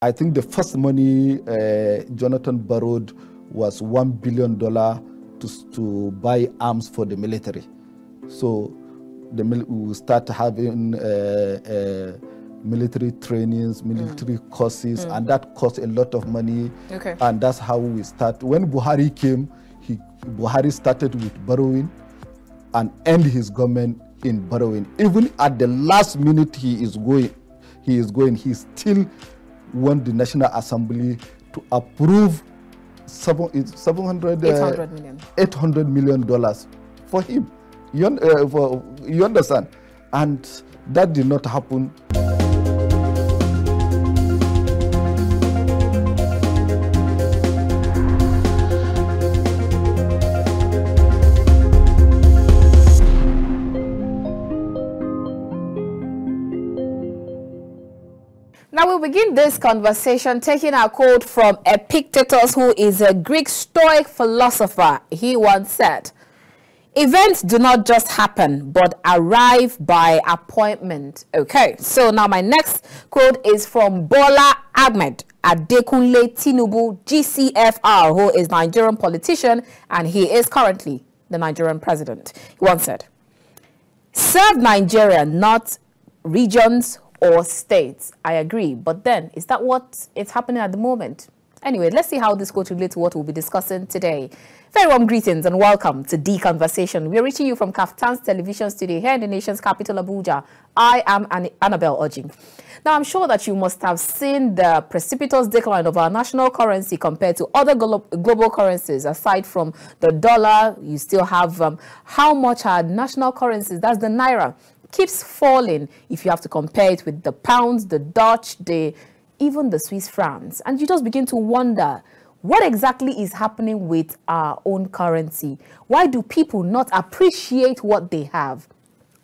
I think the first money Jonathan borrowed was $1 billion to buy arms for the military. So we start having military trainings, military courses, and that cost a lot of money. Okay. And that's how we start. When Buhari came, Buhari started with borrowing and end his government in borrowing. Even at the last minute he still want the National Assembly to approve $800 million for him. You understand? And that did not happen. Now we'll begin this conversation taking our quote from Epictetus, who is a Greek Stoic philosopher. He once said, "Events do not just happen, but arrive by appointment." Okay, so now my next quote is from Bola Ahmed Adekunle Tinubu, GCFR, who is a Nigerian politician, and he is currently the Nigerian president. He once said, "Serve Nigeria, not regions or states." I agree, but then is that what is happening at the moment? Anyway, let's see how this goes relate to what we'll be discussing today. Very warm greetings and welcome to The Conversation. We're reaching you from KAFTAN's television studio here in the nation's capital, Abuja. I am Annabelle Ojing. Now, I'm sure that you must have seen the precipitous decline of our national currency compared to other global currencies. Aside from the dollar, you still have how much our national currencies, that's the Naira, keeps falling if you have to compare it with the pounds, the Dutch, even the Swiss francs. And you just begin to wonder, what exactly is happening with our own currency? Why do people not appreciate what they have?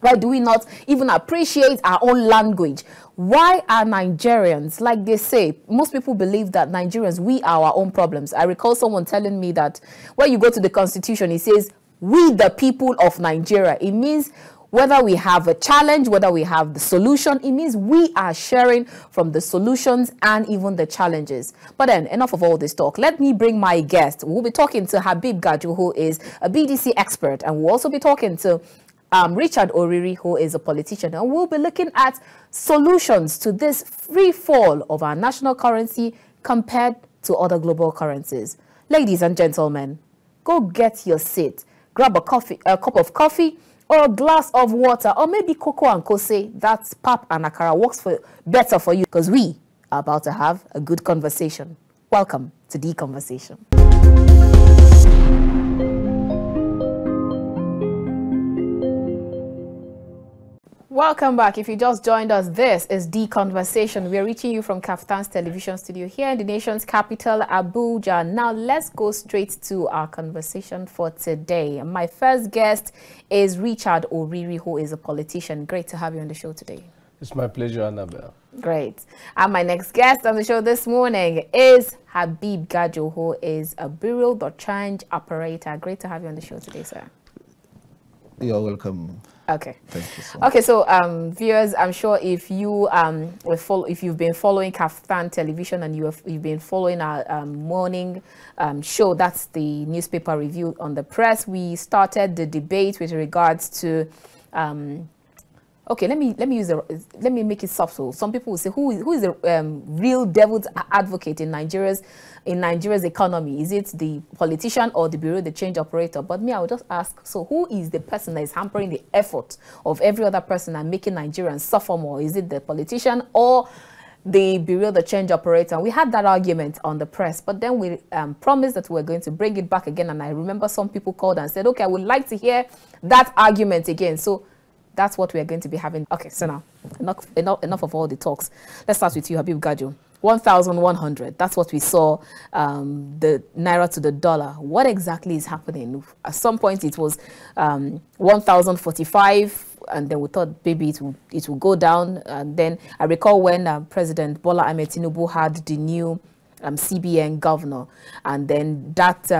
Why do we not even appreciate our own language? Why are Nigerians, like they say, most people believe that Nigerians, we are our own problems. I recall someone telling me that when you go to the Constitution, it says, "We the people of Nigeria." It means whether we have a challenge, whether we have the solution, it means we are sharing from the solutions and even the challenges. But then, enough of all this talk. Let me bring my guest. We'll be talking to Habib Gajo, who is a BDC expert, and we'll also be talking to Richard Oriri, who is a politician, and we'll be looking at solutions to this free fall of our national currency compared to other global currencies. Ladies and gentlemen, go get your seat, grab a cup of coffee, or a glass of water, or maybe cocoa and kose, that's pap and akara, works better for you, because we are about to have a good conversation. Welcome to The Conversation. Welcome back. If you just joined us, this is The Conversation. We are reaching you from KAFTAN's television studio here in the nation's capital, Abuja. Now, let's go straight to our conversation for today. My first guest is Richard Oriri, who is a politician. Great to have you on the show today. It's my pleasure, Annabelle. Great. And my next guest on the show this morning is Habib Gajo, who is a bureau de change operator. Great to have you on the show today, sir. You're welcome. Okay. Thank you so much. Okay, so viewers, I'm sure if you if you've been following KAFTAN television and you've been following our morning show, that's the newspaper review on the press. We started the debate with regards to okay, let me make it subtle. Some people will say, who is the real devil's advocate in Nigeria's economy? Is it the politician or the bureau de change operator? But me, I would just ask, so who is the person that is hampering the effort of every other person and making Nigerians suffer more? Is it the politician or the bureau de change operator? We had that argument on the press, but then we promised that we're going to bring it back again. And I remember some people called and said, okay, I would like to hear that argument again. So that's what we are going to be having. Okay, so now, enough of all the talks. Let's start with you, Habib Gajo. 1,100, that's what we saw, the Naira to the dollar. What exactly is happening? At some point, it was 1,045, and then we thought maybe it will go down. And then I recall when President Bola Ahmed Tinubu had the new CBN governor, and then that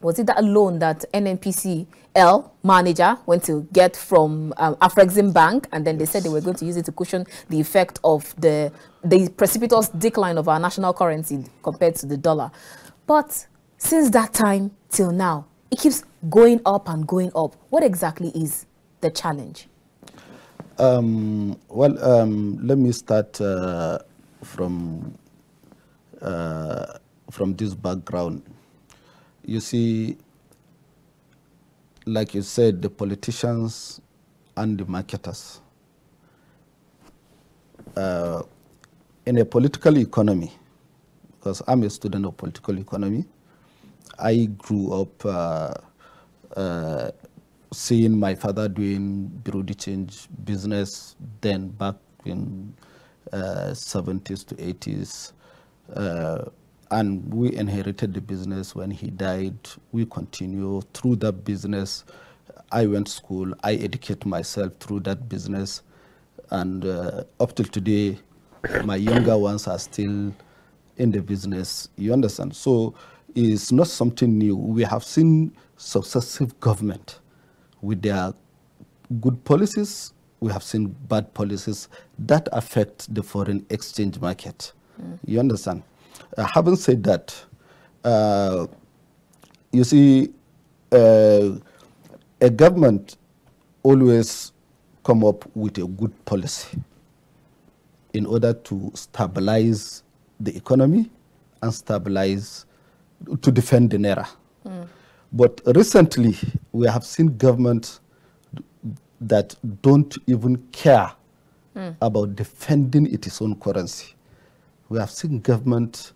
Was it that loan that NNPCL manager went to get from Afrexim Bank, and then they said they were going to use it to cushion the effect of the precipitous decline of our national currency compared to the dollar? But since that time till now, it keeps going up and going up. What exactly is the challenge? Let me start from this background. You see, like you said, the politicians and the marketers. In a political economy, because I'm a student of political economy, I grew up seeing my father doing bureau de change business then back in 70s to 80s. And we inherited the business when he died. We continue through that business. I went to school. I educate myself through that business. And up till today, my younger ones are still in the business. You understand? So it's not something new. We have seen successive government with their good policies. We have seen bad policies that affect the foreign exchange market. You understand? Having said that, you see, a government always come up with a good policy in order to stabilize the economy and stabilize, to defend the Naira. But recently, we have seen governments that don't even care about defending its own currency. We have seen government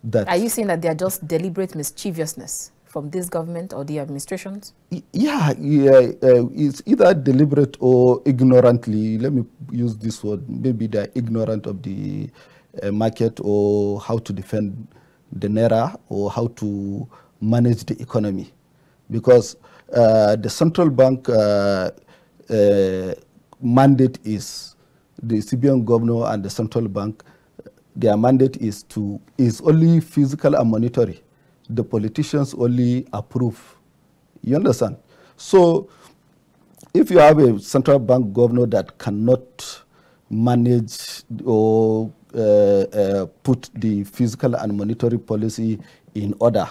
that... Are you saying that they are just deliberate mischievousness from this government or the administrations? Yeah, it's either deliberate or ignorantly. Let me use this word. Maybe they're ignorant of the market or how to defend the Naira or how to manage the economy. Because the central bank mandate is, the CBN governor and the central bank, their mandate is only physical and monetary. The politicians only approve. You understand? So if you have a central bank governor that cannot manage or put the physical and monetary policy in order,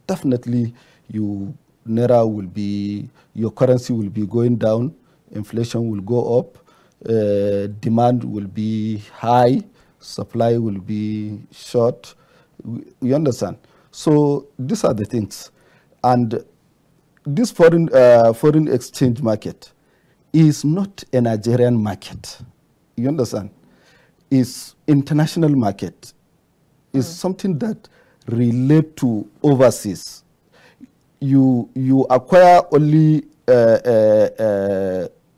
definitely Naira will be, your currency will be going down, inflation will go up, demand will be high, supply will be short. You understand? So these are the things. And this foreign exchange market is not a Nigerian market. You understand? It's international market. It's something that relates to overseas. You acquire only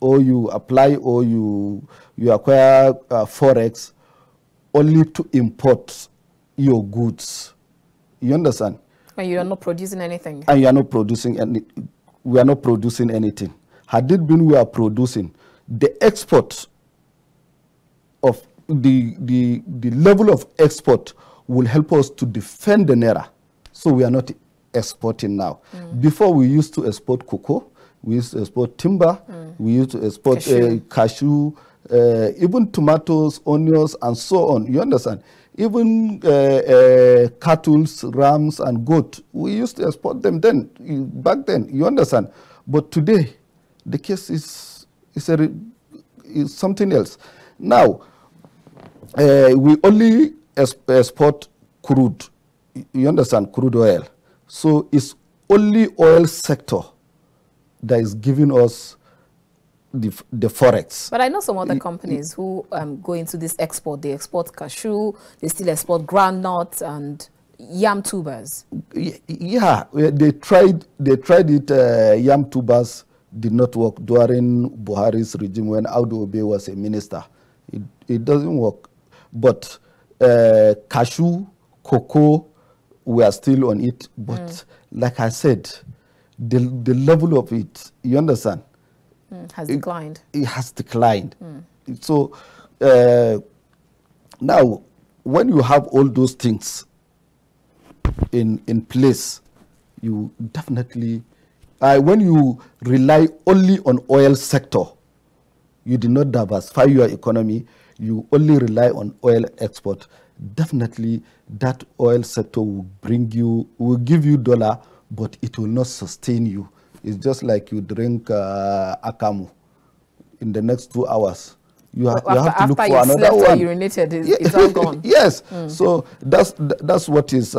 or you apply or you acquire forex only to import your goods. You understand? And you are not producing anything. And you are not producing any. We are not producing anything. Had it been we are producing, the export of the level of export will help us to defend the Naira. So we are not exporting now. Before we used to export cocoa, we used to export timber, we used to export cashew, even tomatoes, onions, and so on. You understand? Even cattle, rams, and goat, we used to export them then, back then. You understand? But today, the case is something else. Now, we only export crude. You understand? Crude oil. So it's only oil sector that is giving us the forex. But I know some other companies who go into this export. They export cashew, they still export groundnuts and yam tubers. Yeah, they tried it. Yam tubers did not work during Buhari's regime when Audu Obe was a minister. It doesn't work. But cashew, cocoa, we are still on it. But like I said, the level of it, you understand? Has declined. It has declined. So now, when you have all those things in place, you definitely, when you rely only on oil sector, you do not diversify your economy, you only rely on oil export, definitely that oil sector will give you dollar, but it will not sustain you. It's just like you drink akamu. In the next 2 hours, you have to look for another one. After you urinated, it's all gone. Yes. So that's what is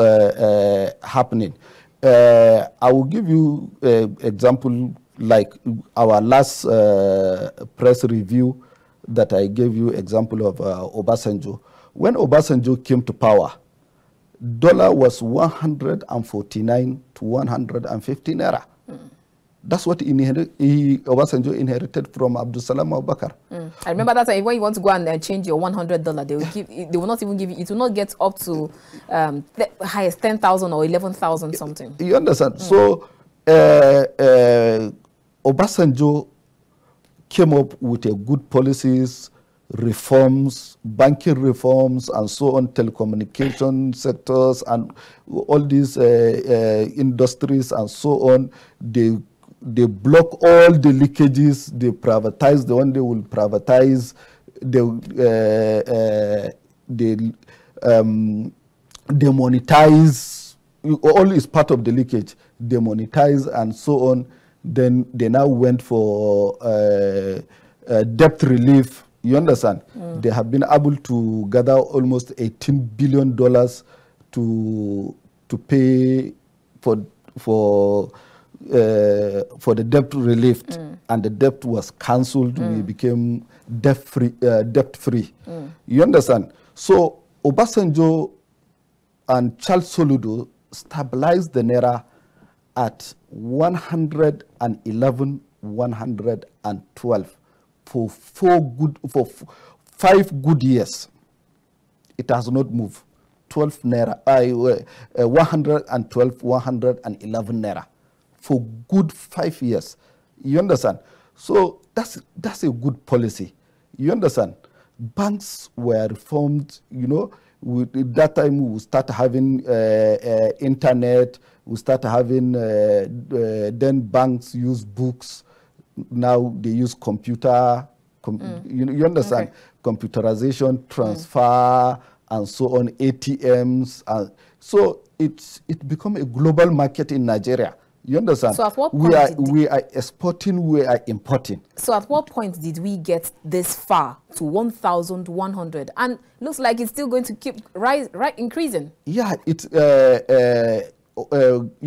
happening. I will give you an example, like our last press review that I gave you example of Obasanjo. When Obasanjo came to power, dollar was 149 to 150 naira. That's what Obasanjo inherited from Abdul Salam Abubakar. I remember that time when you want to go and change your $100, they will not even give you. It will not get up to the highest 10,000 or 11,000 something. You understand? So Obasanjo came up with a good policies, reforms, banking reforms, and so on, telecommunication sectors, and all these industries, and so on. They block all the leakages. They privatize the one they will privatize. They monetize. All is part of the leakage. They monetize and so on. Then they now went for debt relief. You understand? They have been able to gather almost $18 billion to pay for the debt relief, and the debt was cancelled. We became debt free. You understand? So Obasanjo and Charles Soludo stabilized the naira at 111, 112 for 5 good years. It has not moved. 12 naira, 112, 111 naira for good 5 years. You understand? So that's a good policy. You understand? Banks were reformed. You know, at that time we start having internet. We start having then banks use books. Now they use computer. You understand? Okay. Computerization, transfer, and so on. ATMs, so it become a global market in Nigeria. You understand? So at what point we are exporting, we are importing. So at what point did we get this far to 1,100? And looks like it's still going to keep increasing. Yeah, you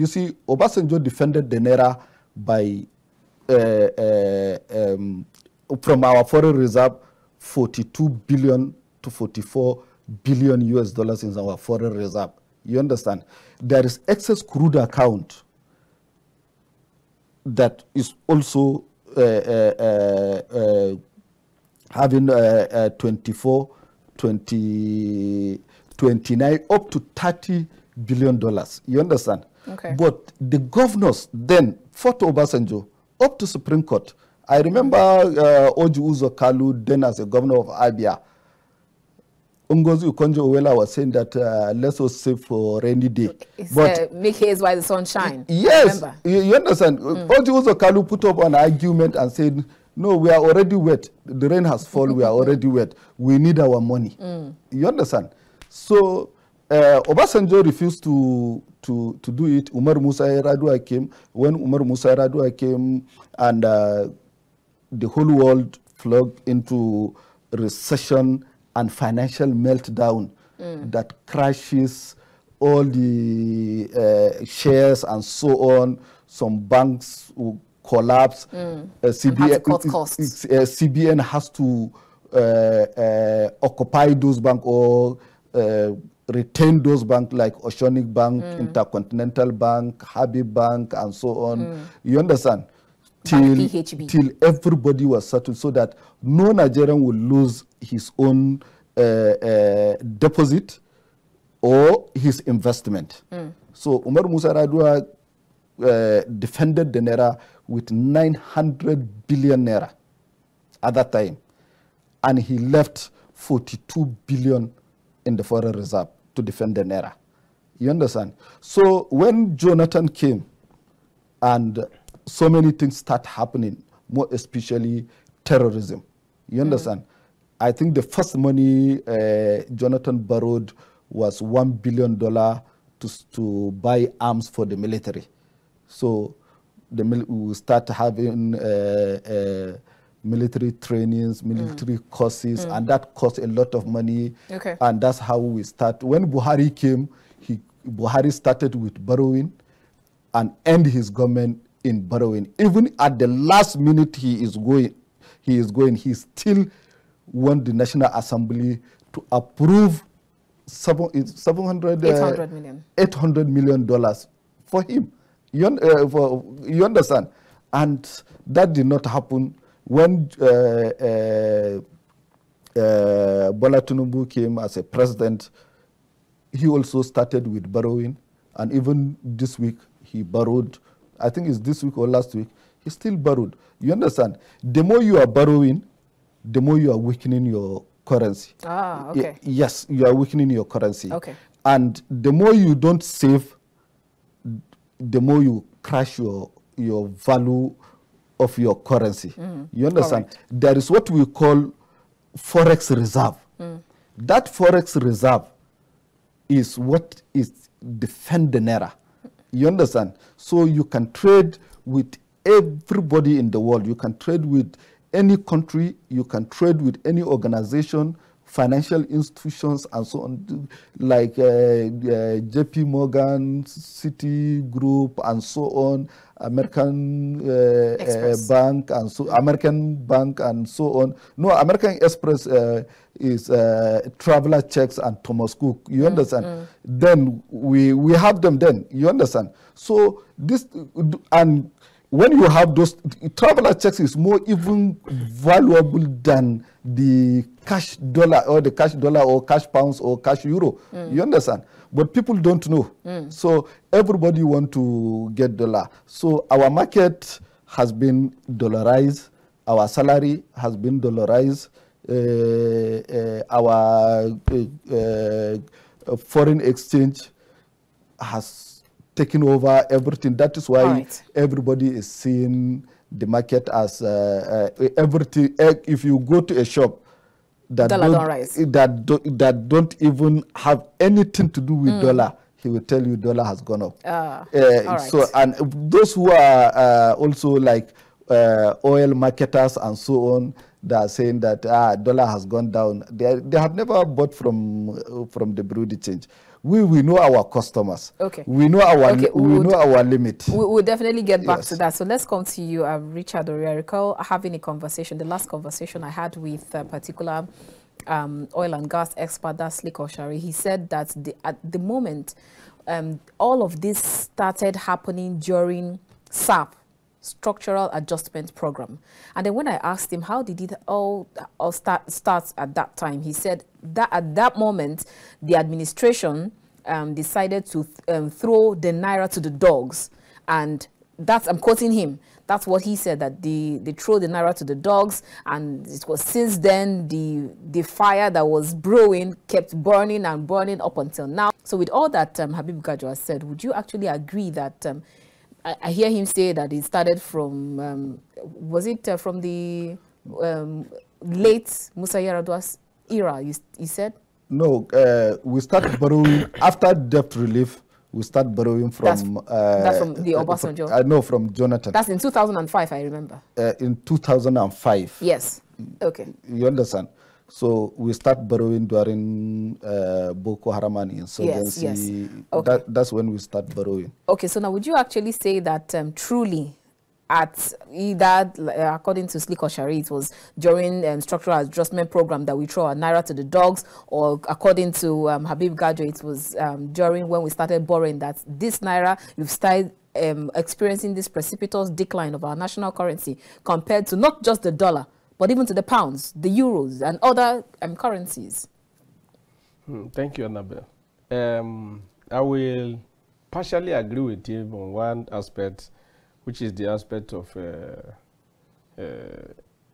see, Obasanjo defended the naira by from our foreign reserve, 42 billion to 44 billion US dollars in our foreign reserve. You understand? There is excess crude account that is also having 24, 20, 29, up to $30 billion. You understand? Okay. But the governors then fought Obasanjo up to Supreme Court. I remember Oji Uzo Kalu, then as a governor of Abia, Ngozi Ukonjo-Iweala was saying that let's all save for rainy day. But make haze while the sun shines. Yes, you understand. Oji Uzo Kalu put up an argument and said, no, we are already wet. The rain has fallen. We are already wet. We need our money. You understand? So Obasanjo refused to do it. Umar Musa Yar'Adua came. When Umar Musa Yar'Adua came, and the whole world flogged into recession and financial meltdown that crashes all the shares and so on. Some banks will collapse. CBN has to occupy those banks or retain those banks like Oceanic Bank, Intercontinental Bank, Habib Bank, and so on. You understand? Till everybody was settled, so that no Nigerian will lose his own deposit or his investment. So Umar Musa Yar'Adua defended the naira with 900 billion naira at that time, and he left 42 billion in the foreign reserve to defend the naira. You understand? So when Jonathan came and so many things start happening, more especially terrorism, you understand? I think the first money Jonathan borrowed was $1 billion to buy arms for the military. So we will start having military trainings, military courses, and that cost a lot of money. Okay. And that's how we start. When Buhari came, Buhari started with borrowing and end his government in borrowing. Even at the last minute he still want the National Assembly to approve $800 million for him. You understand? And that did not happen. When Bola Tinubu came as a president, he also started with borrowing. And even this week, he borrowed, I think it's this week or last week, he still borrowed. You understand? The more you are borrowing, the more you are weakening your currency. Ah, okay. Yes, you are weakening your currency. Okay. And the more you don't save, the more you crash your value of your currency. You understand? Correct. There is what we call forex reserve. That forex reserve is what is defend the naira. You understand? So you can trade with everybody in the world. You can trade with any country. You can trade with any organization, financial institutions, and so on, like JP Morgan, Citigroup, and so on, American Bank, and so American Bank, and so on. No, American Express is Traveler Checks and Thomas Cook. You understand? Then we have them. Then you understand? So this and when you have those, Traveler Checks is more even valuable than the cash dollar or cash pounds or cash euro. You understand? But people don't know. So everybody want to get dollar. So our market has been dollarized. Our salary has been dollarized. Our foreign exchange has taking over everything. That is why everybody is seeing the market as everything. If you go to a shop that don't even have anything to do with dollar, he will tell you dollar has gone up. So, and those who are also like oil marketers and so on, they are saying that dollar has gone down. They have never bought from the Bureau de change. We know our customers. Okay. We know our know our limit. We'll definitely get back to that. So let's come to you, Richard Oriri. I recall having a conversation, the last conversation I had with a particular oil and gas expert, that's Oshari. He said that at the moment, all of this started happening during SAP, Structural Adjustment Program. And then when I asked him how did it all start at that time, he said that at that moment the administration decided to throw the naira to the dogs. And that's, I'm quoting him, that's what he said, that they throw the naira to the dogs, and it was since then the fire that was brewing kept burning and burning up until now. So with all that Habib Gajo has said, would you actually agree that I hear him say that it started from, was it from the late Musa Yar'Adua's era, you said? No, we started borrowing, after debt relief, we start borrowing from... That's from the Obasanjo? No, from Jonathan. That's in 2005, I remember. In 2005. Yes, okay. You understand? So we start borrowing during Boko Haram and insurgency. Yes. Okay. That's when we start borrowing. Okay, so now would you actually say that truly at either, according to Oshari, it was during structural adjustment program that we throw our naira to the dogs, or according to Habib Gajo, it was during when we started borrowing that this naira, you've started experiencing this precipitous decline of our national currency compared to not just the dollar, but even to the pounds, the euros, and other currencies? Thank you, Annabelle. I will partially agree with you on one aspect, which is the aspect of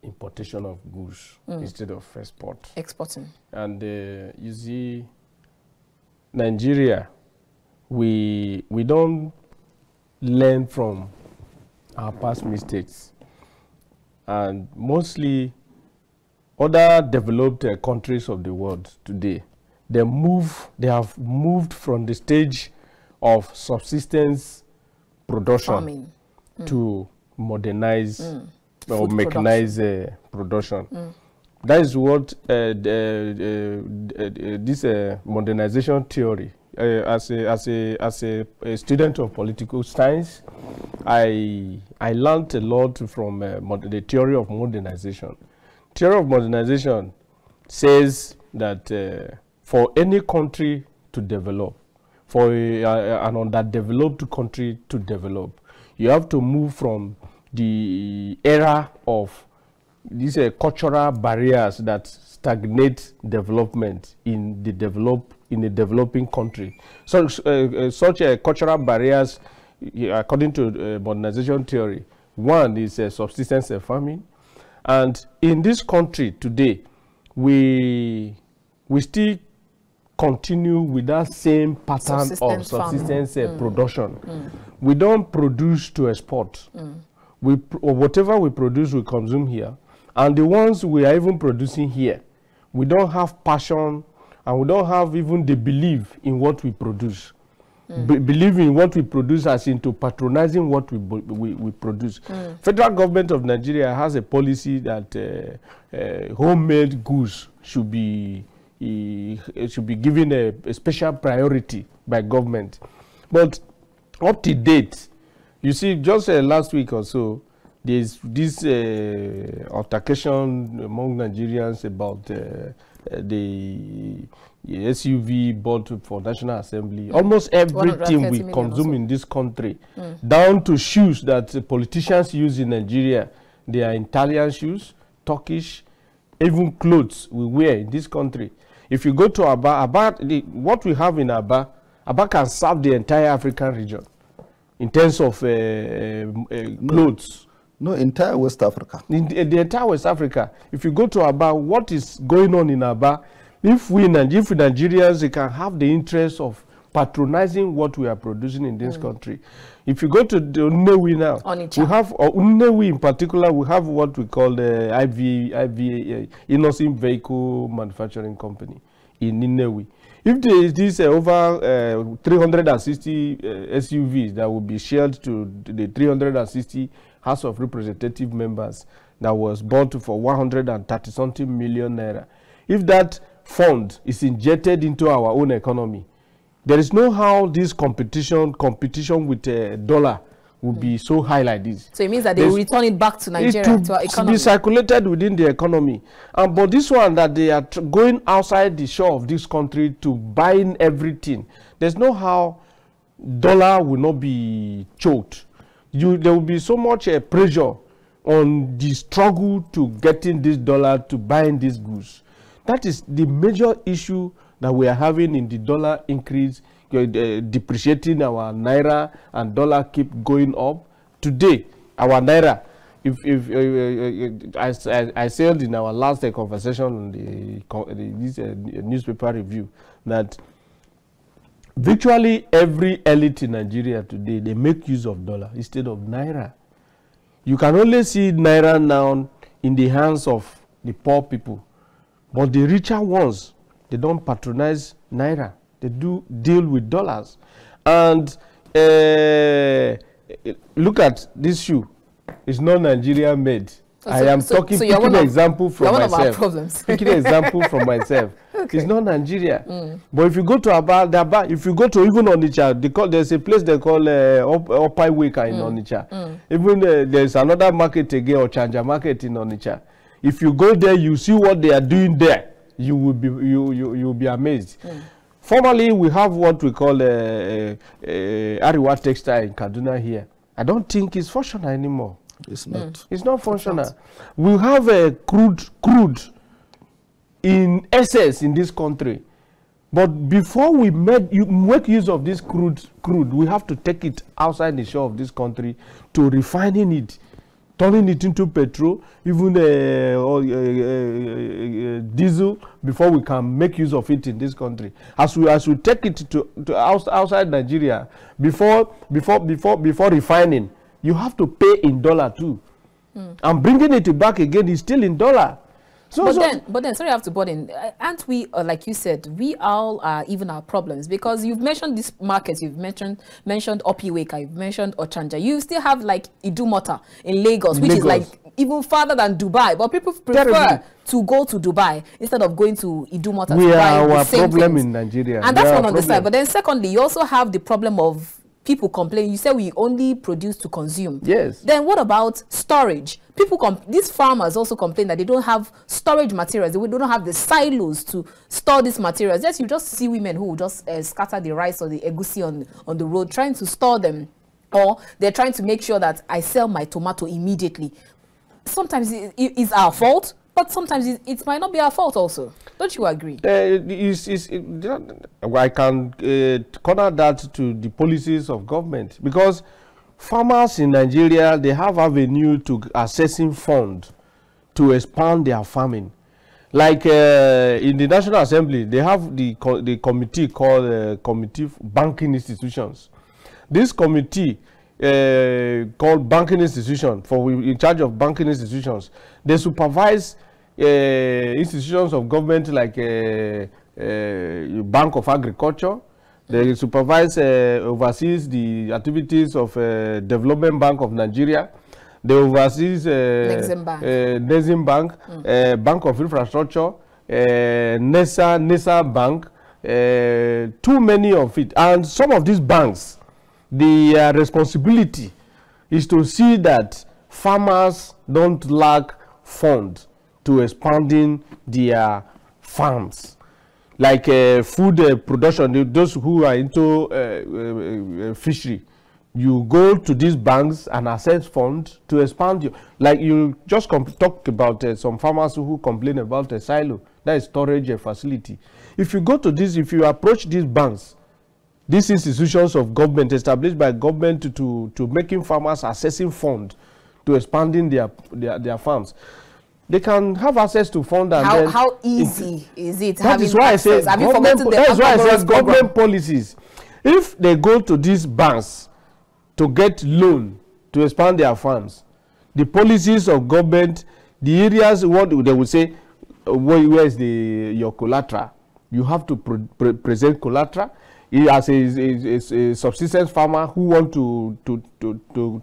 importation of goods instead of exporting. Exporting. And you see, Nigeria we don't learn from our past mistakes. And mostly other developed countries of the world today, they have moved from the stage of subsistence production to modernize or mechanize production. That is what this modernization theory. As a student of political science, I learned a lot from the theory of modernization. Theory of modernization says that for any country to develop, for an underdeveloped country to develop, you have to move from the era of these cultural barriers that stagnate development in the developing country. So such cultural barriers, according to modernization theory, one is subsistence farming, and in this country today, we still continue with that same pattern of subsistence production. We don't produce to export. Whatever we produce, we consume here. And the ones we are even producing here, we don't have passion, and we don't have even the belief in what we produce. Believe in what we produce as into patronizing what we produce. Federal government of Nigeria has a policy that homemade goods should be given a special priority by government. But up to date, you see, just last week or so, there's this altercation among Nigerians about the SUV bought for National Assembly. Almost everything we consume in this country, down to shoes that politicians use in Nigeria, they are Italian shoes, Turkish, even clothes we wear in this country. If you go to Aba, what we have in Aba can serve the entire African region in terms of clothes. No, entire West Africa. In the entire West Africa. If you go to Aba, what is going on in Aba? If Nigerians, they can have the interest of patronizing what we are producing in this country. If you go to the Nnewi now, we have Nnewi in particular. We have what we call the IVA, Innocent Vehicle Manufacturing Company in Nnewi. If there is this over 360 SUVs that will be shared to the 360 House of Representative members that was bought for 130-something million naira, if that fund is injected into our own economy, there is no how this competition with a dollar will be so high like this. So it means that they will return it back to Nigeria, to our economy. Be circulated within the economy. But this one that they are going outside the shore of this country to buying everything, there's no how dollar will not be choked. There will be so much pressure on the struggle to getting this dollar to buying these goods. That is the major issue that we are having in the dollar increase, depreciating our naira, and dollar keep going up. Today, our naira, I said in our last conversation on this newspaper review that virtually every elite in Nigeria today, they make use of dollar instead of naira. You can only see naira now in the hands of the poor people, but the richer ones, they don't patronize naira. They do deal with dollars. And look at this shoe. It's not Nigeria made. I am picking an example from myself. Picking an example from myself. Okay. It's not Nigeria. But if you go to Aba, if you go to even Onitsha, there's a place they call Opaiweka in Onitsha. Even there's another market again, or Chanja market in Onitsha. If you go there, you see what they are doing there. You will be amazed. Formerly, we have what we call Ariwa Textile in Kaduna here. I don't think it's functional anymore. It's not. It's not functional. We have a crude in excess in this country. But before we make use of this crude, we have to take it outside the shore of this country to refining it turning it into petrol, even diesel, before we can make use of it in this country. As we take it to outside Nigeria, before refining, you have to pay in dollar too. And bringing it back again is still in dollar. But then, sorry, I have to butt in. Aren't we, like you said, we all are even our problems? Because you've mentioned these markets, you've mentioned Opiweka, you've mentioned Ochanja. You still have like Idumota in Lagos, which is like even farther than Dubai. But people prefer to go to Dubai instead of going to Idumota. We are our problem in Nigeria. And that's one on the side. But then secondly, you also have the problem of people complain. You say we only produce to consume. Yes. Then what about storage? These farmers also complain that they don't have storage materials. They don't have the silos to store these materials. Yes, you just see women who just scatter the rice or the egusi on the road trying to store them, or they're trying to make sure that I sell my tomato immediately. Sometimes it's our fault, but sometimes it might not be our fault also. Don't you agree? I can corner that to the policies of government, because farmers in Nigeria, they have avenue to accessing fund to expand their farming. Like in the National Assembly, they have the committee called Committee of Banking Institutions. This committee called Banking Institution, in charge of banking institutions, they supervise institutions of government like Bank of Agriculture. They supervise, oversees the activities of Development Bank of Nigeria. They oversees Exim Bank, Bank of Infrastructure, NESA Bank, too many of it. And some of these banks, the responsibility is to see that farmers don't lack funds to expanding their farms. Like food production, those who are into fishery, you go to these banks and access funds to expand you. Like you just talk about some farmers who complain about a silo, that is storage facility. If you go to this, if you approach these banks, these institutions of government established by government to making farmers accessing funds to expanding their farms, they can have access to fund. And how easy is it? That is why I say government policies. If they go to these banks to get loan to expand their farms, the policies of government, the areas, what they will say, where is your collateral? You have to present collateral. As a subsistence farmer who want to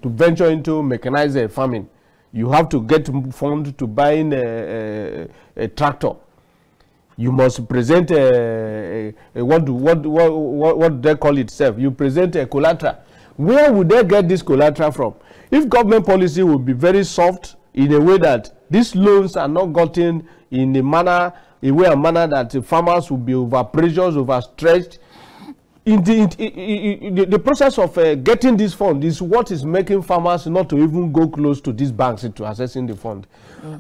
venture into mechanized farming, you have to get funds to buying a tractor. You must present what they call it itself. You present a collateral. Where would they get this collateral from? If government policy would be very soft in a way that these loans are not gotten in a manner that the farmers will be overpressured, overstretched. The process of getting this fund is what is making farmers not to even go close to these banks to accessing the fund.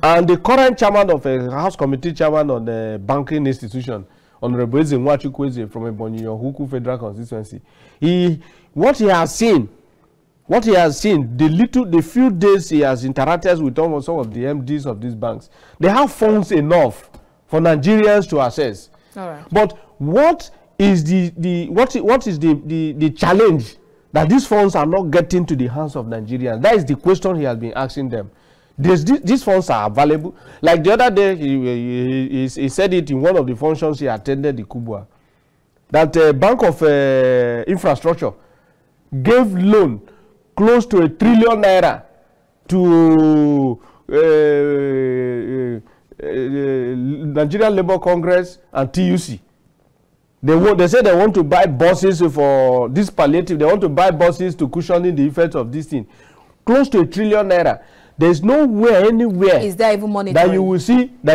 And the current chairman of a House Committee chairman on the banking institution, Honorable Ezenwachukwueze from Ebonyi Huku Federal Constituency, what he has seen, the few days he has interacted with almost some of the MDs of these banks, they have funds enough for Nigerians to access. All right. But what is the challenge that these funds are not getting to the hands of Nigerians? That is the question he has been asking them. These funds are available. Like the other day, he said it in one of the functions he attended, the Kubwa, that Bank of Infrastructure gave loan close to ₦1 trillion to Nigerian Labour Congress and TUC. They say they want to buy buses for this palliative. They want to buy buses to cushioning the effects of this thing. Close to ₦1 trillion. There's nowhere, anywhere. Is there even monitoring? That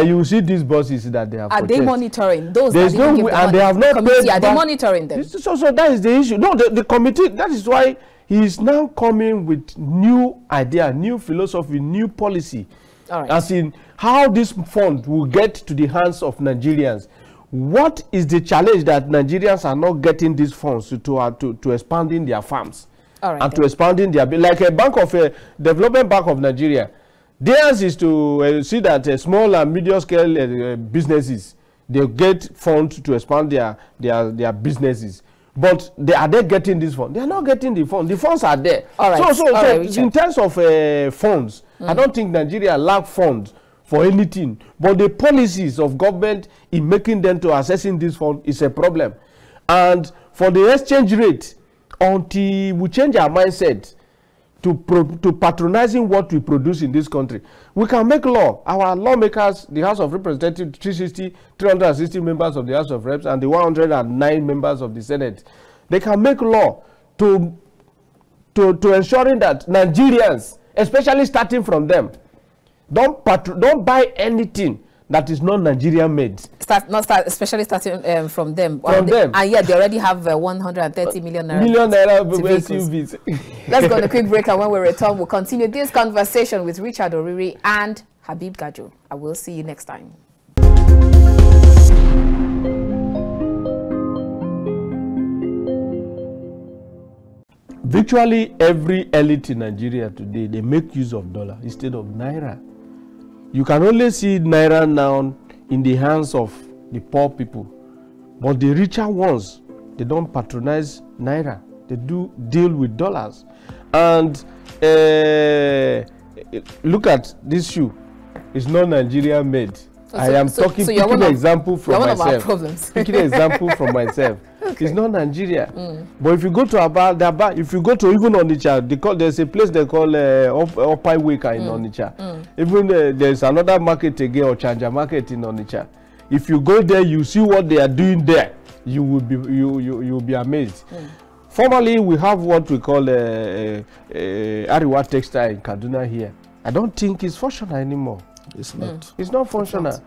you will see these buses that they have purchased. Are they monitoring those? There's no way, and they have not paid. Are they monitoring them? So that is the issue. No, the committee. That is why he is now coming with new idea, new philosophy, new policy. All right. As in how this fund will get to the hands of Nigerians. What is the challenge that Nigerians are not getting these funds to expanding their farms? and to expanding their, like a Development Bank of Nigeria. Theirs is to see that small and medium scale businesses, they get funds to expand their businesses. But are they getting this fund? They are not getting the fund. The funds are there. All right. So in terms of funds, I don't think Nigeria lacks funds for anything. But the policies of government in making them to accessing this fund is a problem. And for the exchange rate, until we change our mindset to patronizing what we produce in this country, we can make law. Our lawmakers, the House of Representatives, 360 members of the House of Reps and the 109 members of the Senate, they can make law to ensuring that Nigerians, especially starting from them, don't buy anything that is not Nigerian made. Especially starting from them. And yet they already have 130 million naira. SUVs. Let's go on a quick break, and when we return, we'll continue this conversation with Richard Oriri and Habib Gajo. I will see you next time. Virtually every elite in Nigeria today, they make use of dollar instead of naira. You can only see naira now in the hands of the poor people. But the richer ones, they don't patronize naira. They do deal with dollars. And look at this shoe. It's not Nigeria made. I am picking an example from myself. Picking an example from myself. Okay. It's not Nigeria. But if you go to Aba, if you go to even Onitsha, there's a place they call Opai Weka in Onitsha. Even there's another market again, or Chanja market in Onitsha. If you go there, you see what they are doing there. You will be amazed. Formerly, we have what we call Ariwa Textile in Kaduna here. I don't think it's functional anymore. It's not. It's not functional.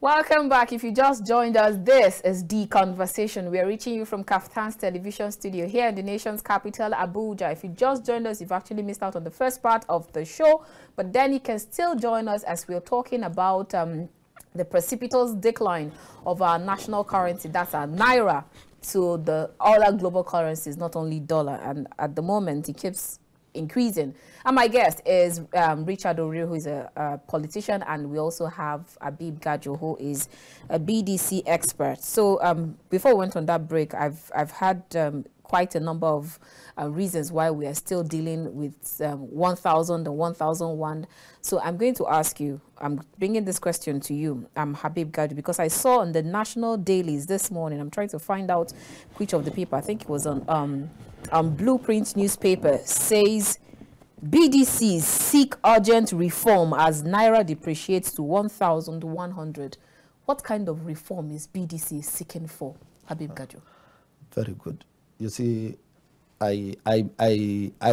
Welcome back. If you just joined us, this is The Conversation. We are reaching you from KAFTAN's television studio here in the nation's capital, Abuja. If you just joined us, you've actually missed out on the first part of the show, but then you can still join us as we're talking about the precipitous decline of our national currency, that's our Naira, to the other global currencies, not only dollar. And at the moment, it keeps increasing. And my guest is Richard Oriri, who is a politician, and we also have Habib Gajo, who is a BDC expert. So before we went on that break, I've had quite a number of reasons why we are still dealing with 1,000 and 1,001. So I'm going to ask you, I'm bringing this question to you, Habib Gajo, because I saw on the national dailies this morning, I'm trying to find out which of the people, I think it was on Blueprint newspaper, says BDCs seek urgent reform as Naira depreciates to 1,100. What kind of reform is BDC seeking for, Habib Gajo? Very good. You see, I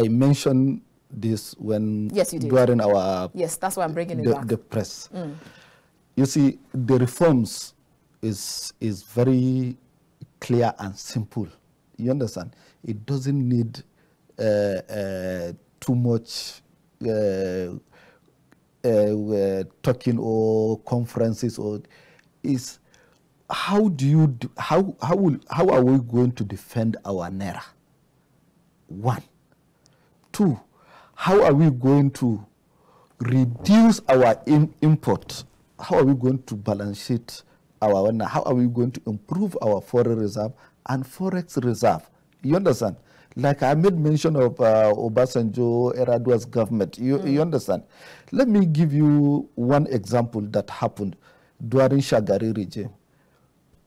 mentioned this when during our that's why I'm bringing it back. The press. You see, the reforms is very clear and simple. You understand? It doesn't need too much talking or conferences, or is how are we going to defend our Naira? 1. 2, how are we going to reduce our import? How are we going to balance sheet our Naira? How are we going to improve our foreign reserve and forex reserve? You understand? Like I made mention of Obasanjo, Eradua's government. You understand? Let me give you one example that happened during Shagari regime.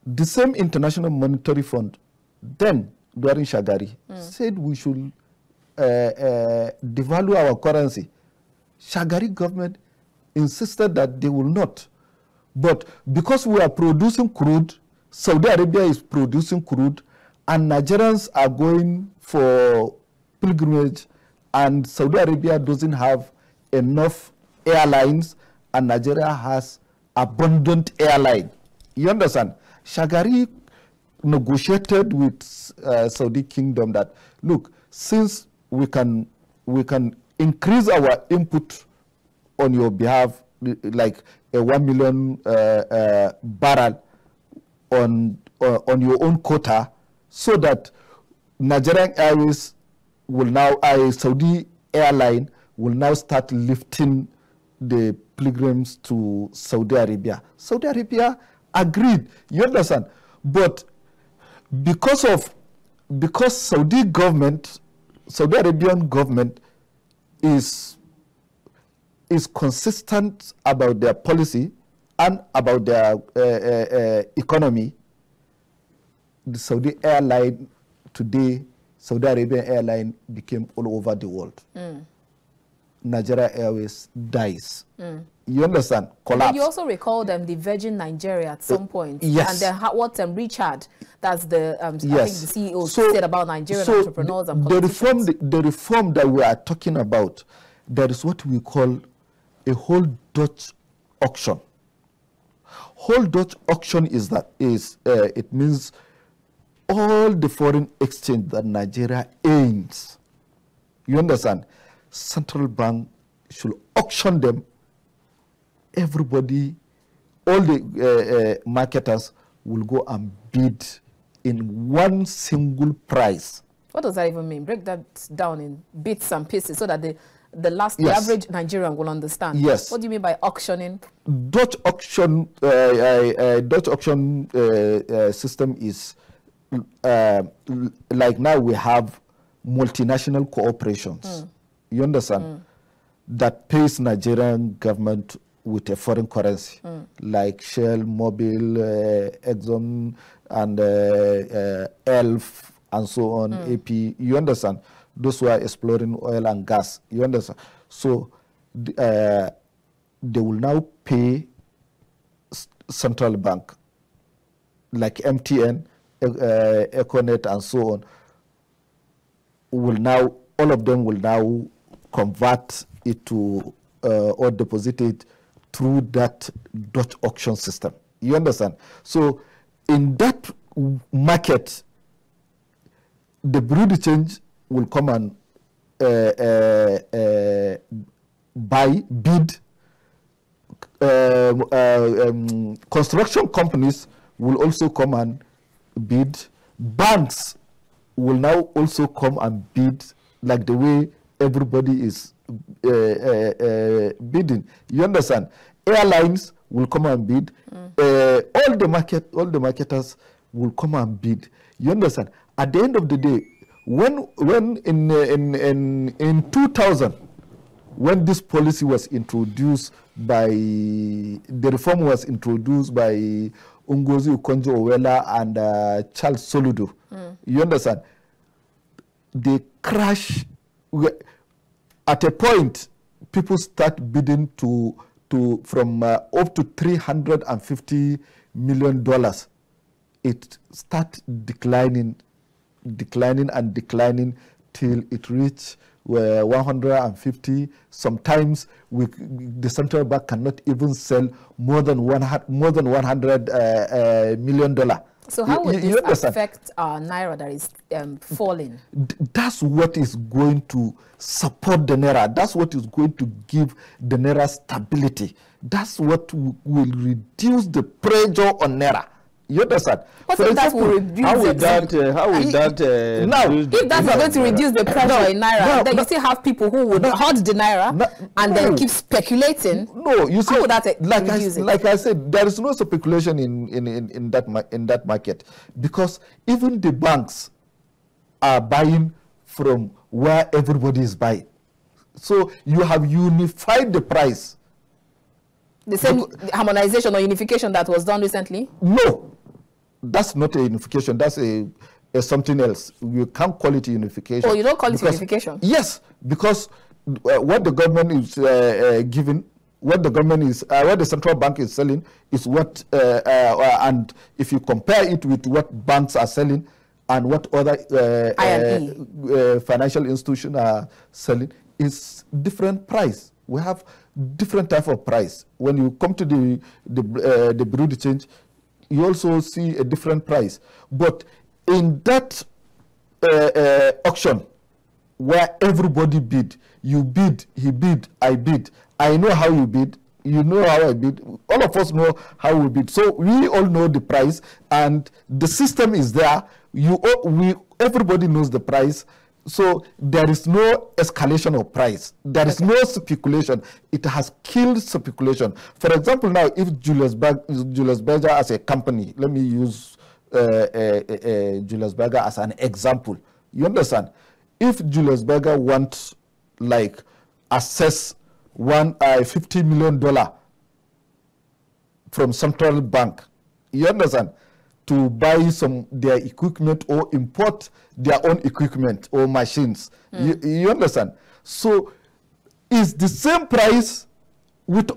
The same International Monetary Fund, then during Shagari, said we should devalue our currency. Shagari government insisted that they will not. But because we are producing crude, Saudi Arabia is producing crude, and Nigerians are going for pilgrimage, and Saudi Arabia doesn't have enough airlines, and Nigeria has abundant airline. You understand? Shagari negotiated with Saudi Kingdom that, look, since we can increase our input on your behalf, like a 1 million barrel on your own quota, so that Nigerian Airways will now, Saudi airline will now start lifting the pilgrims to Saudi Arabia. Saudi Arabia agreed, you understand? But because Saudi Arabian government is consistent about their policy and about their economy, the Saudi airline today, Saudi Arabian airline became all over the world. Nigeria Airways dies. You understand? Collapse. But you also recall them, the Virgin Nigeria at some point. Yes. And then what Richard, that's the I think the CEO said about Nigerian entrepreneurs and politicians. The reform that we are talking about, there is what we call a whole Dutch auction. Whole Dutch auction is that it means all the foreign exchange that Nigeria earns. You understand? Central bank should auction them. Everybody, all the marketers will go and bid in one single price. What does that even mean? Break that down in bits and pieces so that the average Nigerian will understand. Yes. What do you mean by auctioning? Dutch auction system is like now we have multinational corporations. You understand? That pays Nigerian government with a foreign currency, like Shell, Mobil, Exxon, and ELF, and so on, AP. You understand? Those who are exploring oil and gas. You understand? So they will now pay central bank, like MTN, Econet, and so on. All of them will now convert it to or deposit it through that Dutch auction system. You understand? So in that market, the bureau de change will come and bid. Construction companies will also come and bid. Banks will now also come and bid, like the way everybody is bidding. You understand? Airlines will come and bid. All the marketers will come and bid. You understand? At the end of the day, when in 2000, when this policy was introduced by, the reform was introduced by Ngozi Okonjo-Iweala and Charles Soludo, you understand? They crash. At a point, people start bidding from up to $350 million. It starts declining till it reach 150. Sometimes the central bank cannot even sell more than $100 million. So how would this affect our Naira that is falling? That's what is going to support the Naira. That's what is going to give the Naira stability. That's what will reduce the pressure on Naira. You understand? What if that will reduce now, if that's going to reduce the pressure in Naira, then you still have people who would hold the Naira and then keep speculating. No, you see, how would that reduce it? Like I said, there is no speculation in that market, because even the banks are buying from where everybody is buying. So you have unified the price. The same harmonization or unification that was done recently? No, that's not a unification. That's a something else. You can't call it unification. Oh, you don't call it unification? Yes, because what the government is giving, what the central bank is selling is what, and if you compare it with what banks are selling and what other financial institutions are selling, is different price. We have different type of price. When you come to the bureau de change, you also see a different price. But in that auction where everybody bid, you bid, he bid, I bid, I know how you bid, You know how I bid. All of us know how we bid. So we all know the price, and the system is there. Everybody knows the price. So there is no escalation of price. There is no speculation. It has killed speculation. For example, now if Julius Berger as a company, let me use Julius Berger as an example. You understand? If Julius Berger wants, like, access $50 million from central bank, you understand, to buy their equipment or import their own equipment or machines. You understand? So it's the same price with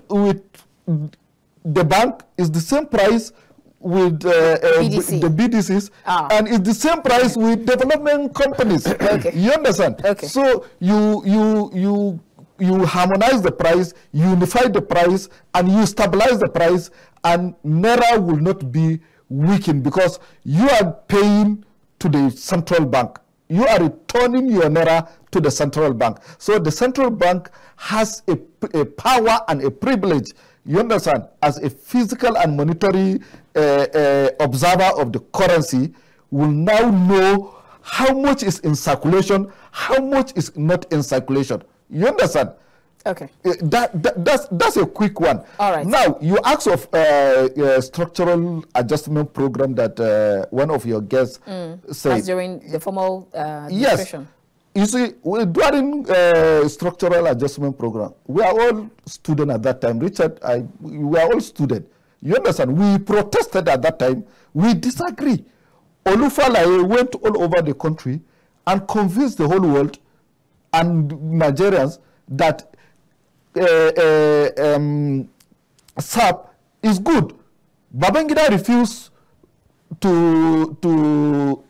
the bank, is the same price with the BDCs, and it's the same price with development companies. You understand? So you harmonize the price, you unify the price, and you stabilize the price, and Naira will not be weakened because you are paying to the central bank. You are returning your Naira to the central bank. So the central bank has a power and a privilege, you understand, as a physical and monetary observer of the currency, will now know how much is in circulation, how much is not in circulation. You understand? Okay. That's a quick one. All right. Now, you asked of structural adjustment program that one of your guests said. That's during the formal discussion. Yes. You see, during structural adjustment program, we are all students at that time. Richard, we are all students. You understand? We protested at that time. We disagree. Olufalaye went all over the country and convinced the whole world and Nigerians that SAP is good. Babangida refused to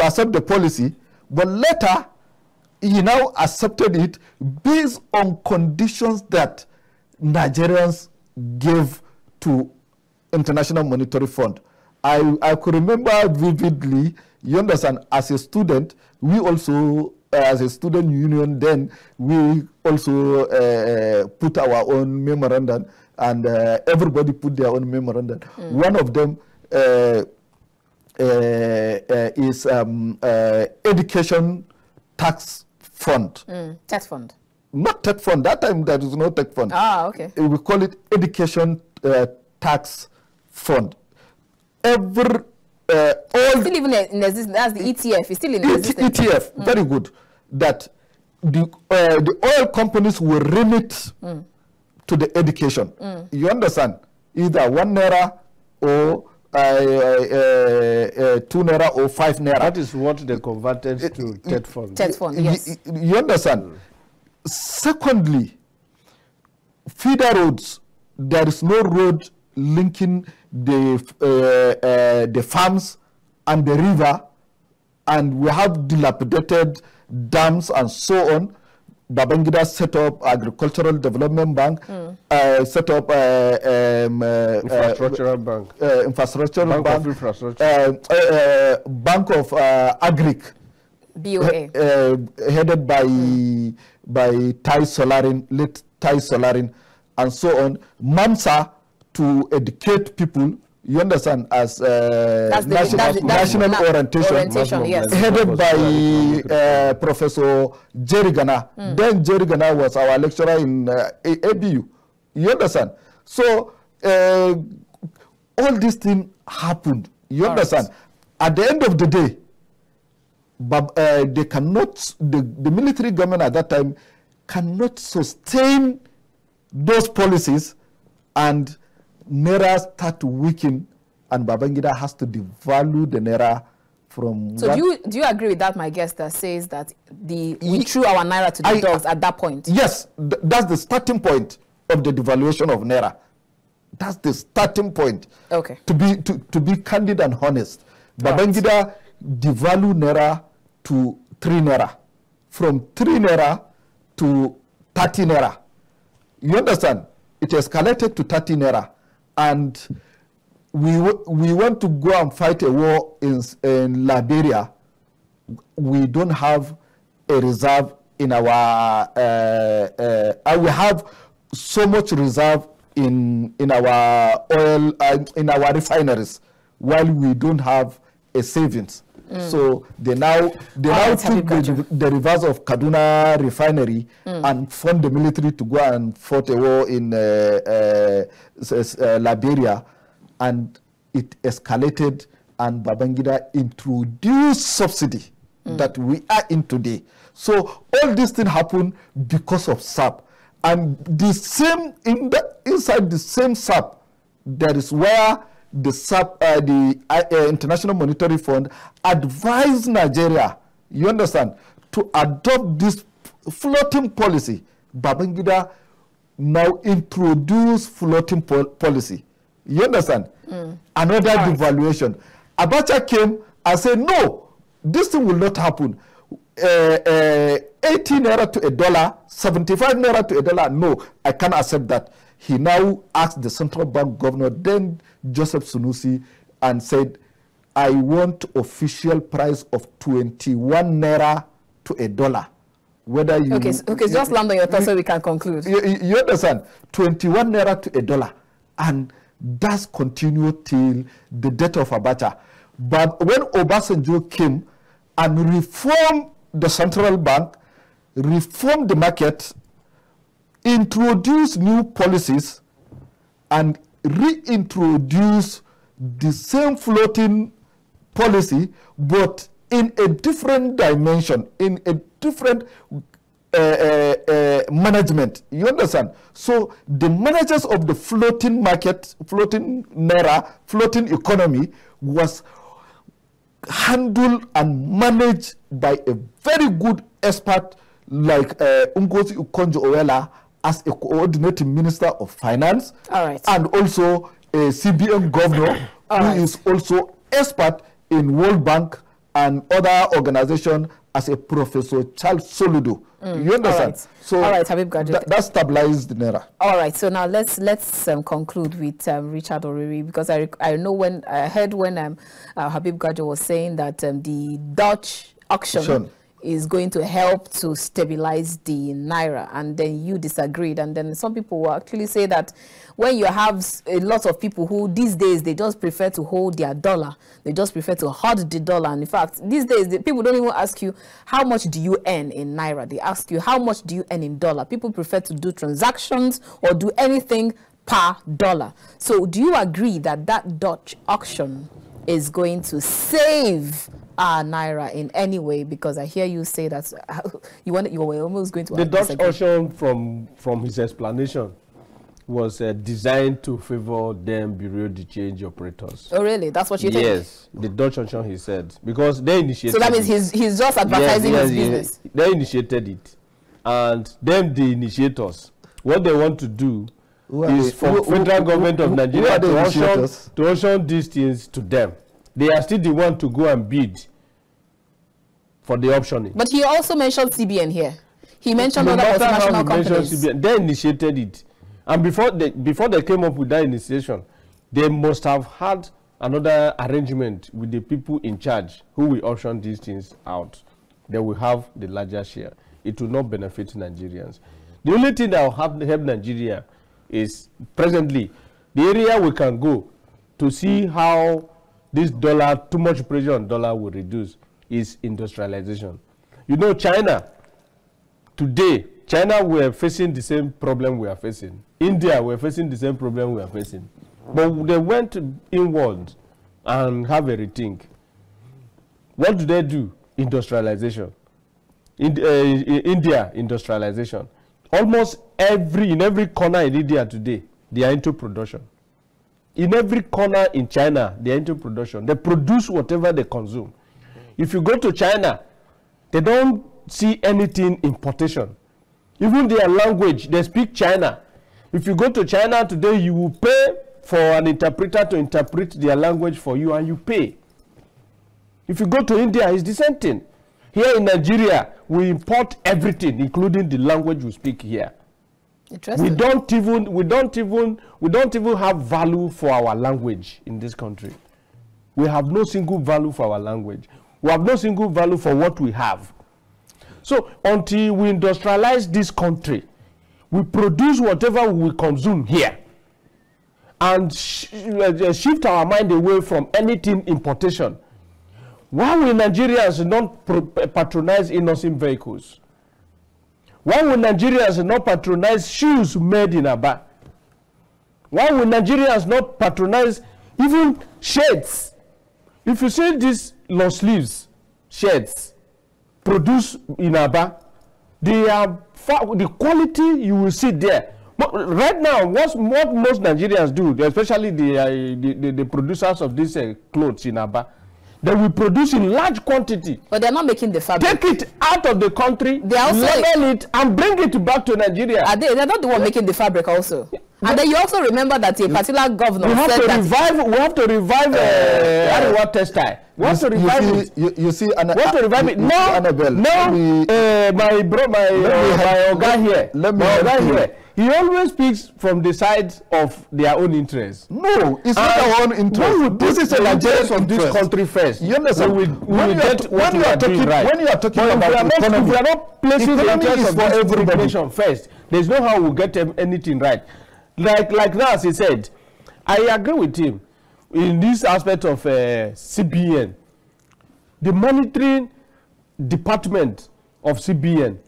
accept the policy, but later he now accepted it based on conditions that Nigerians gave to International Monetary Fund. I could remember vividly, you understand, as a student, we also, as a student union, then we also put our own memorandum, and everybody put their own memorandum. One of them is Education Tax Fund. Tech Fund. Not Tech Fund. That time there is no Tech Fund. Ah, okay. We call it Education Tax Fund. Still even in existence. That's the ETF. It's still in existence. ETF, very good. That the oil companies will remit to the education. You understand? Either 1 naira or 2 naira or 5 naira. That is what they converted to TED fund. TED fund, yes. You understand? Secondly, feeder roads. There is no road linking the farms and the river, and we have dilapidated dams and so on. Babangida set up Agricultural Development Bank, set up Infrastructural Bank, Bank of Agric, BOA, headed by Tai Solarin, late Tai Solarin, and so on. MAMSA, to educate people, you understand, as national orientation yes. Headed by Professor Jerry Gana. Then Jerry Gana was our lecturer in ABU. You understand? So all these things happened. You understand? At the end of the day, they cannot, the military government at that time cannot sustain those policies, and Naira start to weaken, and Babangida has to devalue the Naira from... So do you agree with that, my guest, that says that we threw our Naira to the dogs at that point? Yes, that's the starting point of the devaluation of Naira. That's the starting point. Okay. To be candid and honest, Babangida devalued Naira to 3 Naira. From 3 Naira to 30 Naira. You understand? It escalated to 30 Naira. And we want to go and fight a war in Liberia. We don't have a reserve in our... we have so much reserve in our oil, in our refineries, while we don't have a savings. So they now took the reverse of Kaduna refinery and fund the military to go and fight a war in Liberia, and it escalated, and Babangida introduced subsidy that we are in today. So all these things happen because of SAP, and the same inside the same SAP, there is where the SAP, the International Monetary Fund advised Nigeria, you understand, to adopt this floating policy. Babangida now introduced floating policy. You understand? Another devaluation. Abacha came and said, no, this thing will not happen. 80 naira to $1, 75 naira to $1. No, I can't accept that. He now asked the central bank governor, then Joseph Sunusi, and said, I want official price of 21 naira to $1. Whether you okay, just land on your thoughts so we can conclude. You understand? 21 naira to $1, and that's continued till the death of Abacha. But when Obasanjo came and reformed the central bank, reformed the market, introduced new policies, and reintroduced the same floating policy, but in a different dimension, in a different management. You understand? So the managers of the floating market, floating naira, floating economy was handled and managed by a very good expert like Ngozi Okonjo-Iweala as a coordinating minister of finance, and also a CBN governor who is also expert in World Bank and other organizations as a Professor Charles Soludo. You understand? So Habib Gajo, that stabilized the naira. All right, so now let's conclude with Richard Oriri, because I know when I heard when Habib Gajo was saying that the Dutch auction is going to help to stabilize the naira, and then you disagreed, and then some people will actually say that when you have a lot of people who these days they just prefer to hold their dollar, they just prefer to hold the dollar, and in fact these days people don't even ask you how much do you earn in naira, they ask you how much do you earn in dollar. People prefer to do transactions or do anything per dollar. So do you agree that that Dutch auction is going to save our naira in any way? Because I hear you say that you were almost going to. The Dutch auction, from his explanation, was designed to favor them Bureau de Change operators. Oh, really? That's what you think? Yes, the Dutch auction, he said, because they initiated. So that means he's just advertising his business. They initiated it, and them the initiators, what they want to do is for federal government of Nigeria to auction these things to them. They are still the one to go and bid for the optioning. But he also mentioned CBN here. He mentioned other multinational companies. CBN, they initiated it. And before they came up with that initiation, they must have had another arrangement with the people in charge who will auction these things out. They will have the larger share. It will not benefit Nigerians. The only thing that will help Nigeria is presently the area we can go to see how this dollar, too much pressure on dollar will reduce, is industrialization. You know, China, today, China were facing the same problem we are facing. India were facing the same problem we are facing. But they went inward and have a rethink. What do they do? Industrialization. India, industrialization. Almost in every corner in India today, they are into production. In every corner in China, they are into production. They produce whatever they consume. If you go to China, they don't see anything importation. Even their language, they speak China. If you go to China today, you will pay for an interpreter to interpret their language for you, and you pay. If you go to India, it's the same thing. Here in Nigeria, we import everything, including the language we speak here. We don't even have value for our language in this country. We have no single value for our language. We have no single value for what we have. So until we industrialize this country, we produce whatever we consume here and shift our mind away from anything importation. Why will Nigerians not patronize innocent vehicles? Why will Nigerians not patronize shoes made in Aba? Why will Nigerians not patronize even shirts? If you see these long sleeves shirts produced in Aba, they are the quality you will see there. But right now, what most Nigerians do, especially the producers of these clothes in Aba, they will produce in large quantity. But they're not making the fabric. Take it out of the country, label it, and bring it back to Nigeria. They're not the one making the fabric also. And then you also remember that a particular governor said that we have to revive Ariwa textile. We have to revive it. You see, we have to revive it. No, Annabelle, my Oga here. He always speaks from the side of their own interests. No, it's not our own interest. This is the interest of this country first. You understand? When you are talking about economy, if we are not placing the interest of every nation first, there's no how we'll get anything right. Like now, as he said, I agree with him in this aspect of CBN. The monitoring department of CBN,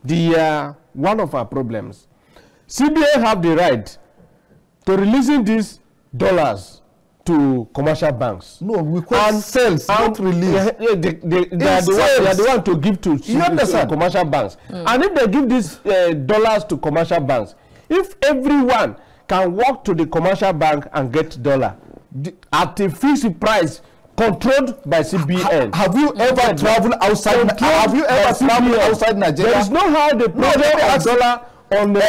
they are one of our problems. CBN have the right to releasing these dollars to commercial banks. No, we call sales, not release. They are the one to give to commercial banks. And if they give these dollars to commercial banks, if everyone can walk to the commercial bank and get dollar at a fixed price controlled by CBN. Have you ever traveled outside? Have you ever traveled outside Nigeria? There is no how they produce dollar on the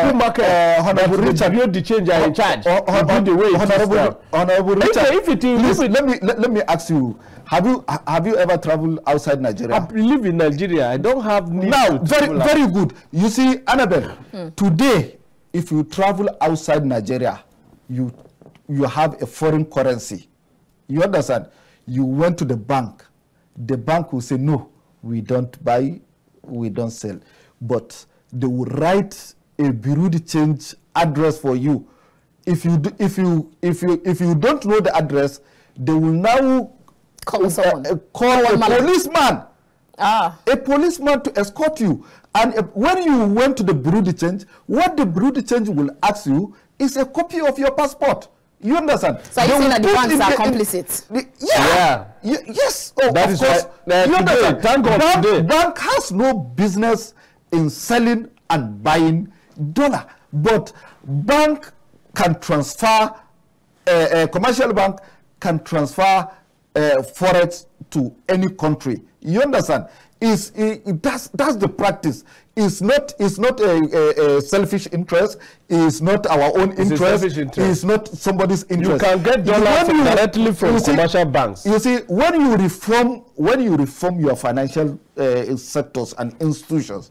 open market. Honorable Richard, the change are in charge. Honorable Richard, let me ask you. Have you ever traveled outside Nigeria? I live in Nigeria. I don't have need. Now, very good. You see, Annabelle, today, if you travel outside Nigeria, you have a foreign currency. You understand? You went to the bank. The bank will say, no, we don't buy, we don't sell. But they will write a bureau de change address for you. If you don't know the address, they will now call a policeman. A policeman to escort you. And when you went to the bureau de change, what the bureau de change will ask you is a copy of your passport. You understand? So you saying that the banks are complicit? Yes. Oh, that is right. You understand? Thank God bank has no business in selling and buying dollar, but bank can transfer, commercial bank can transfer forex to any country. You understand? That's the practice. It's not a selfish interest. It's not our own interest. It's not somebody's interest. You can get dollars directly from commercial banks. You see, when you reform your financial sectors and institutions,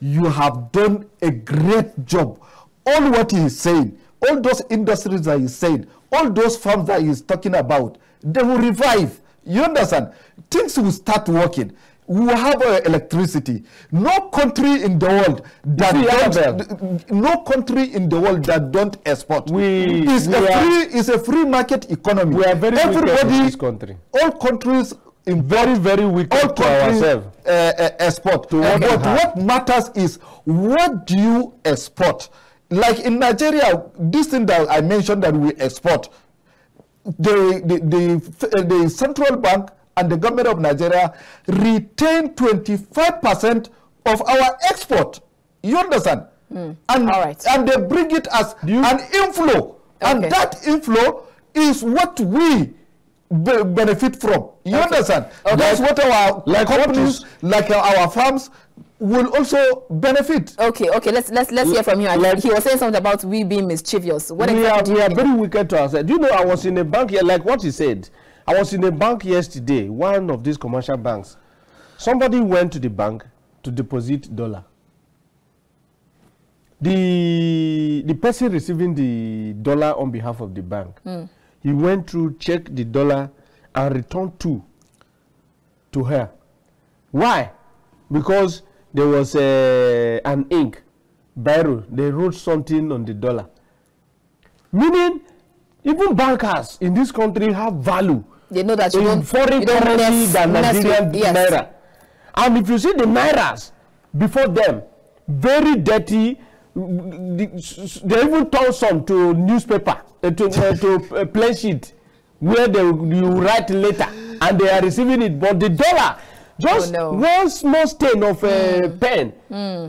you have done a great job. All what he is saying, all those industries that he is saying, all those firms that he is talking about, they will revive. You understand? Things will start working. We will have electricity. No country in the world that don't export. It's a free market economy. We are very wicked in this country. All countries in very wicked to ourselves export. But what matters is, what do you export? Like in Nigeria, this thing that I mentioned that we export, the central bank and the government of Nigeria retain 25% of our export. You understand? And they bring it as an inflow. And that inflow is what we benefit from. You understand? That's what our companies, like our farms, will also benefit. Okay. Let's hear from you. He was saying something about we being mischievous. We are very wicked to ourselves. Do you know, I was in a bank here, like what he said. I was in a bank yesterday, one of these commercial banks. Somebody went to the bank to deposit dollar. The person receiving the dollar on behalf of the bank, he went through, checked the dollar, and returned to her. Why? Because there was an ink biro, they wrote something on the dollar. Meaning, even bankers in this country have value. They know that you in don't foreign currency than Nigerian naira. And if you see the NAIRA'S before them, very dirty. They even turn some to newspaper, to a play sheet where you write later, and they are receiving it. But the dollar, just one small stain of a pen,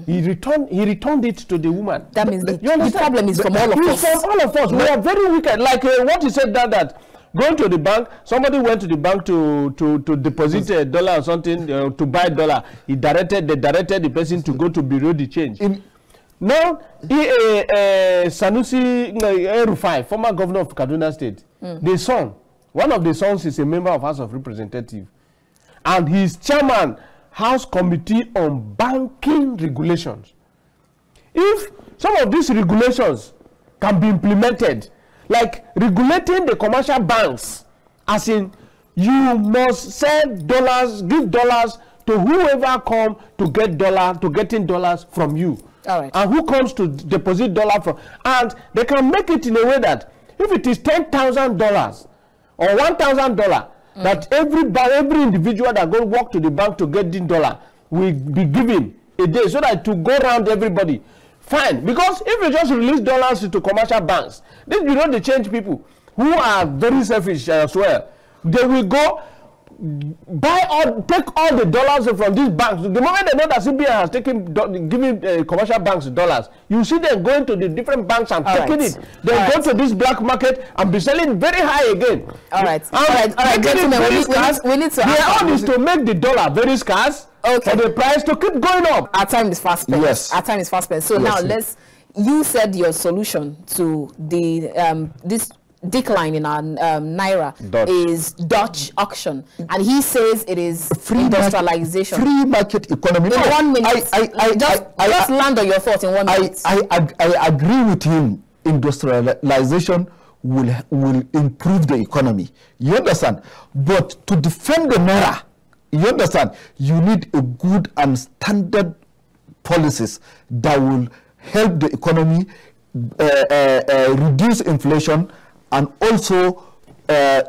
he returned it to the woman. That means the problem is from all of us. From all of us. We are very wicked. Like what he said that going to the bank, somebody went to the bank to deposit a dollar or something, to buy a dollar. They directed the person to go to Bureau de Change. Now, Sanusi Rufai, former governor of Kaduna State, the son, one of the sons is a member of House of Representatives, and he's chairman, House Committee on Banking Regulations. If some of these regulations can be implemented, like regulating the commercial banks, as in you must send dollars, give dollars to whoever come to get getting dollars from you. All right. And who comes to deposit dollar from, and they can make it in a way that if it is $10,000 or $1,000, that every individual that go walk to the bank to get the dollar will be given a day, so that to go around everybody. Fine, because if you just release dollars to commercial banks, then you know they change people who are very selfish as well. They will go take all the dollars from these banks. The moment they know that CBN has giving commercial banks dollars, you see them going to the different banks and taking it. They go to this black market and be selling very high again. All right. Gentlemen, we need to. Their own is to make the dollar very scarce. Okay. For the price to keep going up. Our time is fast spent. Yes. Our time is fast spent. So now you said your solution to the this decline in our naira is Dutch auction, and he says it is industrialization. Free market economy. In 1 minute, just land on your thoughts in 1 minute. I agree with him. Industrialization will improve the economy. You understand? But to defend the naira, you understand, you need a good and standard policies that will help the economy reduce inflation and also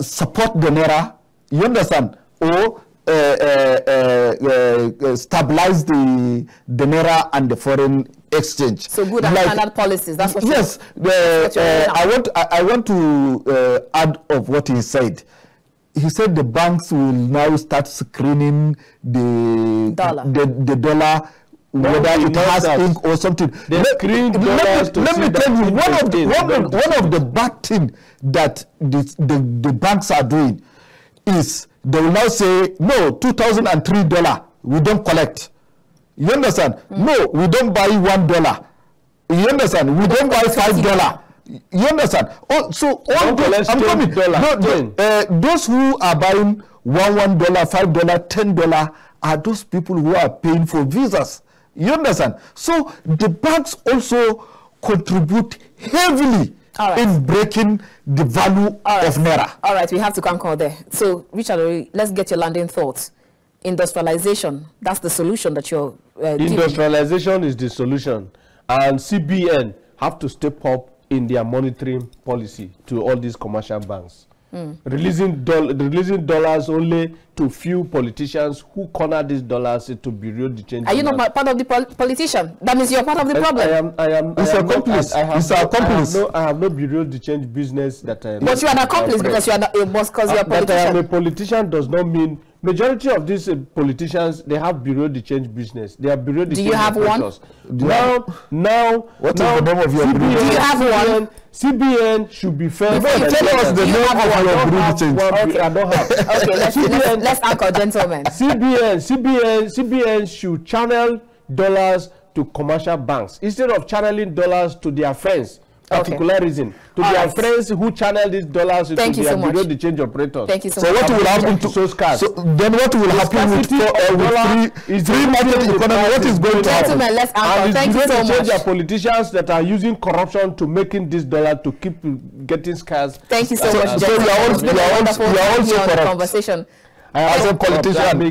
support the naira, you understand, or stabilize the naira and the foreign exchange. So good and standard policies, that's what yes, I want to add of what he said. He said the banks will now start screening the dollar, whether it has ink or something. Let me tell you, one of the bad things that the banks are doing is they will now say, no, $2003 we don't collect. You understand? No, we don't buy $1. You understand? We don't buy $5. You understand? So all those, I'm coming. Those who are buying $1, $5, $10 are those people who are paying for visas. You understand? So the banks also contribute heavily in breaking the value of naira. All right, we have to concur there. So Richard Oriri, let's get your landing thoughts. Industrialization, that's the solution that you're industrialization is the solution, and CBN have to step up in their monitoring policy to all these commercial banks. Releasing dollars only to few politicians who corner these dollars to Bureau de Change. Are you not part of the politician? That means you're part of the problem. I am. It's an accomplice. I have no Bureau de Change business that I am. But you are an accomplice because you are not a boss, because you are a politician. That I am a politician does not mean majority of these politicians, they have Bureau de Change business. They are Bureau de Change. Do you have operators. one? Now, what is the name of your Bureau? Do you have one? CBN should be fair. Tell us the name of your Bureau de Change. Okay. I don't have. Okay, let's anchor, gentlemen. CBN should channel dollars to commercial banks instead of channeling dollars to their friends. Particular reason to their friends who channel these dollars to their Bureau de Change operators. Thank you so much. So what will happen to then what will happen with free market economy? What is going to happen? Let's answer. Thank you so much. There are politicians that are using corruption to making this dollar to keep getting scarce. Thank you so much. So you are also corrupt. Conversation. As a politician,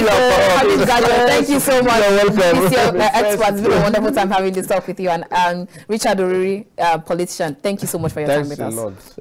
you are Habib Gajo, thank you so much. You're welcome. It's been a wonderful time having this talk with you. And Richard Oriri, politician, thank you so much for your time with us.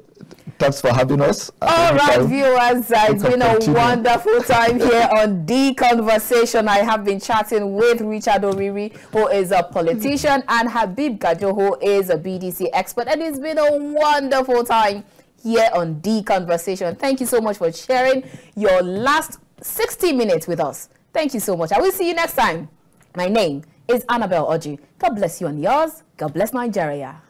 Thanks for having us. All right, viewers, it's been a wonderful time here on The Conversation. I have been chatting with Richard Oriri, who is a politician, and Habib Gajo, who is a BDC expert. And it's been a wonderful time here on The Conversation. Thank you so much for sharing your last 60 minutes with us. Thank you so much. I will see you next time. My name is Annabelle Oji. God bless you and yours. God bless Nigeria.